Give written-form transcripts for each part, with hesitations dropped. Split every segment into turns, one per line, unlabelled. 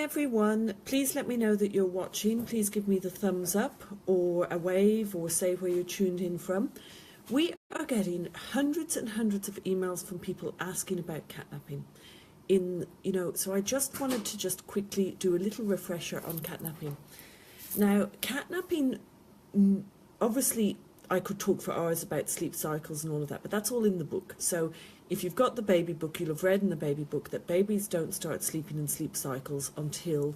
Hi everyone, please let me know that you're watching. Please give me the thumbs up or a wave or say where you're tuned in from. We are getting hundreds and hundreds of emails from people asking about catnapping. So I just wanted to just quickly do a little refresher on catnapping. Now, catnapping, obviously I could talk for hours about sleep cycles and all of that, but that's all in the book. So if you've got the baby book, you'll have read in the baby book that babies don't start sleeping in sleep cycles until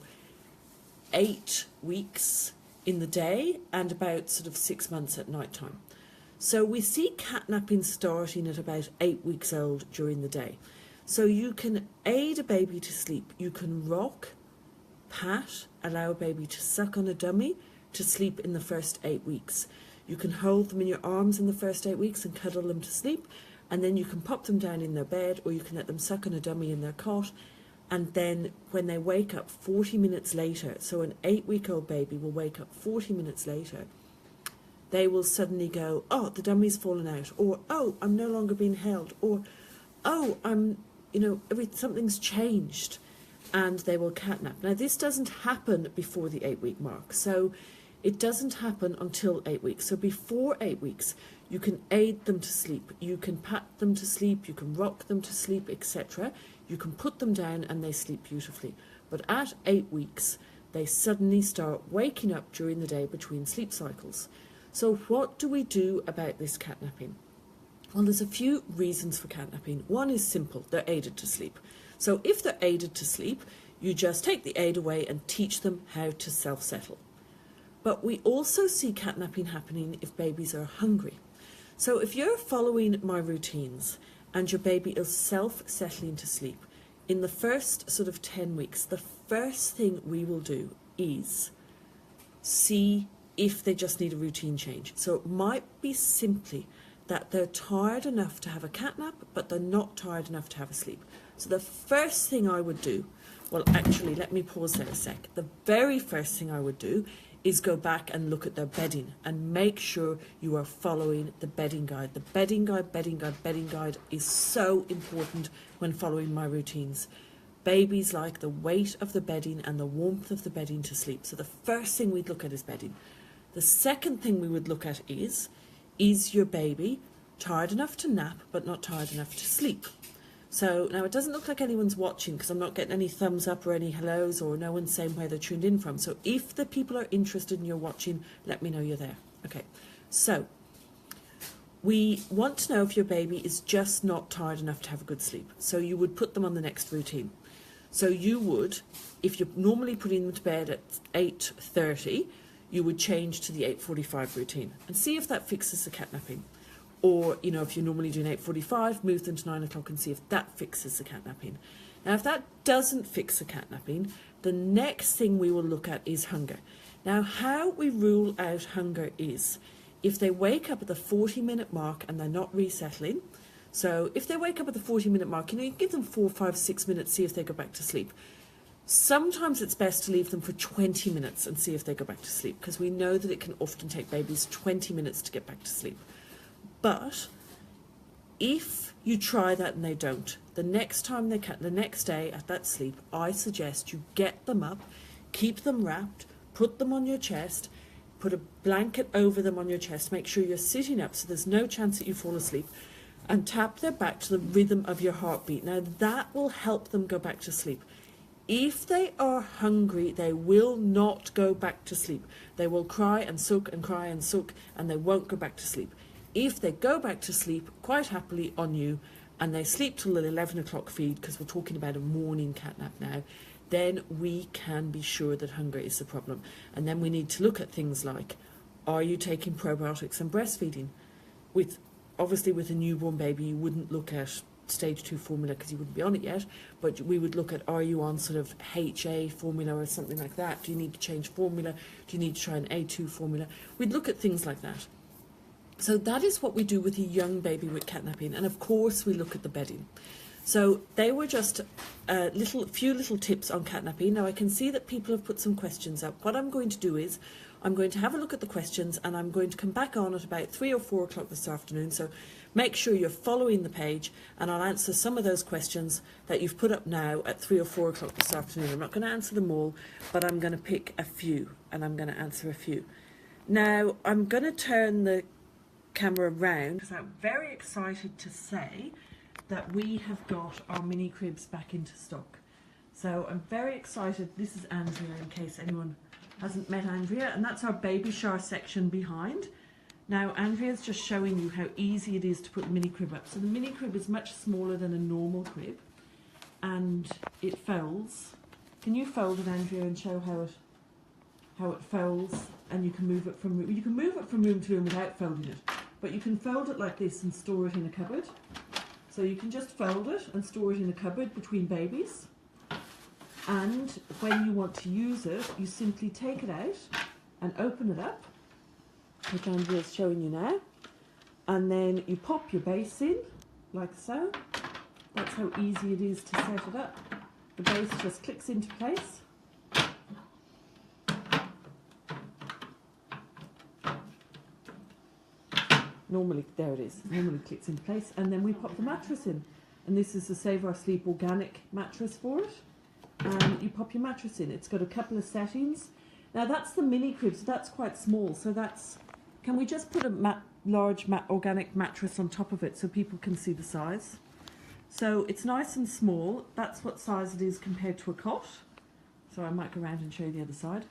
8 weeks in the day and about sort of 6 months at night time. So we see catnapping starting at about 8 weeks old during the day. So you can aid a baby to sleep. You can rock, pat, allow a baby to suck on a dummy to sleep in the first 8 weeks. You can hold them in your arms in the first 8 weeks and cuddle them to sleep, and then you can pop them down in their bed, or you can let them suck on a dummy in their cot, and then when they wake up 40 minutes later, so an 8-week-old baby will wake up 40 minutes later, they will suddenly go, oh, the dummy's fallen out, or oh, I'm no longer being held, or oh, something's changed, and they will catnap. Now, this doesn't happen before the 8-week mark, so it doesn't happen until 8 weeks. So before 8 weeks, you can aid them to sleep, you can pat them to sleep, you can rock them to sleep, etc. You can put them down and they sleep beautifully. But at 8 weeks, they suddenly start waking up during the day between sleep cycles. So what do we do about this catnapping? Well, there's a few reasons for catnapping. One is simple, they're aided to sleep. So if they're aided to sleep, you just take the aid away and teach them how to self-settle. But we also see catnapping happening if babies are hungry. So if you're following my routines and your baby is self-settling to sleep, in the first sort of 10 weeks, the first thing we will do is see if they just need a routine change. So it might be simply that they're tired enough to have a catnap, but they're not tired enough to have a sleep. So the first thing I would do, well, actually, let me pause there a sec. The very first thing I would do is go back and look at their bedding and make sure you are following the bedding guide. The bedding guide is so important when following my routines. Babies like the weight of the bedding and the warmth of the bedding to sleep. So the first thing we'd look at is bedding. The second thing we would look at is your baby tired enough to nap but not tired enough to sleep? So now it doesn't look like anyone's watching because I'm not getting any thumbs up or any hellos or no one's saying where they're tuned in from. So if the people are interested and you're watching, let me know you're there. Okay, so we want to know if your baby is just not tired enough to have a good sleep. So you would put them on the next routine. So you would, if you're normally putting them to bed at 8:30, you would change to the 8:45 routine and see if that fixes the catnapping. Or, if you're normally doing 8:45, move them to 9 o'clock and see if that fixes the catnapping. Now, if that doesn't fix the catnapping, the next thing we will look at is hunger. Now, how we rule out hunger is if they wake up at the 40-minute mark and they're not resettling. So if they wake up at the 40-minute mark, you give them 4, 5, 6 minutes, see if they go back to sleep. Sometimes it's best to leave them for 20 minutes and see if they go back to sleep, because we know that it can often take babies 20 minutes to get back to sleep. But if you try that and they don't, the next day at that sleep, I suggest you get them up, keep them wrapped, put them on your chest, put a blanket over them on your chest, make sure you're sitting up so there's no chance that you fall asleep, and tap their back to the rhythm of your heartbeat. Now that will help them go back to sleep. If they are hungry, they will not go back to sleep. They will cry and suck and cry and suck, and they won't go back to sleep. If they go back to sleep quite happily on you and they sleep till the 11 o'clock feed, because we're talking about a morning catnap now, then we can be sure that hunger is the problem. And then we need to look at things like, are you taking probiotics and breastfeeding? Obviously with a newborn baby, you wouldn't look at stage 2 formula because you wouldn't be on it yet, but we would look at, are you on sort of HA formula or something like that? Do you need to change formula? Do you need to try an A2 formula? We'd look at things like that. So that is what we do with a young baby with catnapping, and of course we look at the bedding. So they were just a few little tips on catnapping. Now I can see that people have put some questions up. What I'm going to do is I'm going to have a look at the questions and I'm going to come back on at about 3 or 4 o'clock this afternoon. So make sure you're following the page and I'll answer some of those questions that you've put up now at 3 or 4 o'clock this afternoon. I'm not going to answer them all, but I'm going to pick a few and I'm going to answer a few. Now, I'm going to turn the camera around because I'm very excited to say that we have got our mini cribs back into stock. So I'm very excited. This is Andrea, in case anyone hasn't met Andrea, and that's our baby shower section behind. Now Andrea's just showing you how easy it is to put the mini crib up. So the mini crib is much smaller than a normal crib and it folds. Can you fold it, Andrea, and show how it folds? And you can move it from room to room without folding it, but you can fold it like this and store it in a cupboard. So you can just fold it and store it in a cupboard between babies. And when you want to use it, you simply take it out and open it up, which Andrea is showing you now. And then you pop your base in, like so. That's how easy it is to set it up. The base just clicks into place. Normally, there it is, normally clicks into place. And then we pop the mattress in. And this is the Save Our Sleep organic mattress for it. And you pop your mattress in. It's got a couple of settings. Now that's the mini crib, so that's quite small. So that's, can we just put a large organic mattress on top of it so people can see the size? So it's nice and small. That's what size it is compared to a cot. So I might go around and show you the other side.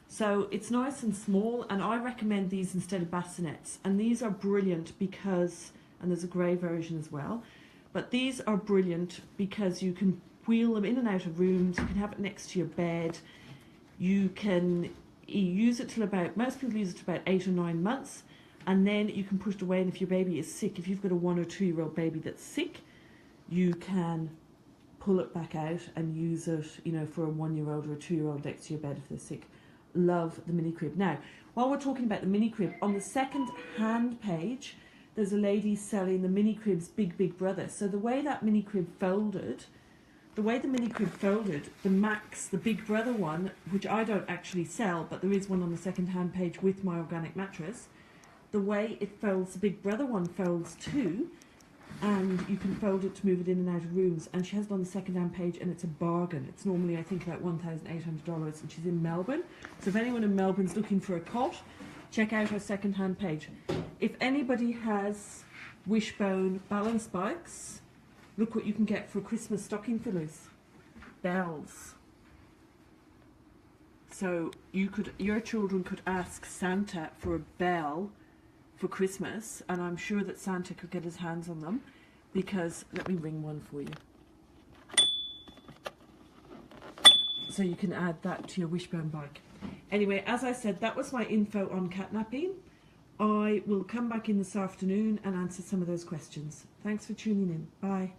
So it's nice and small, and I recommend these instead of bassinets. And these are brilliant because, and there's a grey version as well, but these are brilliant because you can wheel them in and out of rooms. You can have it next to your bed. You can use it till about, most people use it till about 8 or 9 months, and then you can put it away. And if your baby is sick, if you've got a 1 or 2 year old baby that's sick, you can pull it back out and use it, you know, for a 1 year old or a 2 year old next to your bed if they're sick. Love the mini crib. Now, while we're talking about the mini crib, on the second hand page, there's a lady selling the mini crib's big brother. So the way that mini crib folded, the Max, the big brother one, which I don't actually sell, but there is one on the second hand page with my organic mattress, the way it folds, the big brother one folds too, and you can fold it to move it in and out of rooms. And she has it on the second hand page, and it's a bargain. It's normally, I think, about $1,800, and she's in Melbourne. So if anyone in Melbourne's looking for a cot, check out her second hand page. If anybody has Wishbone balance bikes, look what you can get for Christmas stocking fillers. Bells. So your children could ask Santa for a bell for Christmas, and I'm sure that Santa could get his hands on them, because, let me ring one for you. So you can add that to your Wishbone bike. Anyway, as I said, that was my info on catnapping. I will come back in this afternoon and answer some of those questions. Thanks for tuning in. Bye.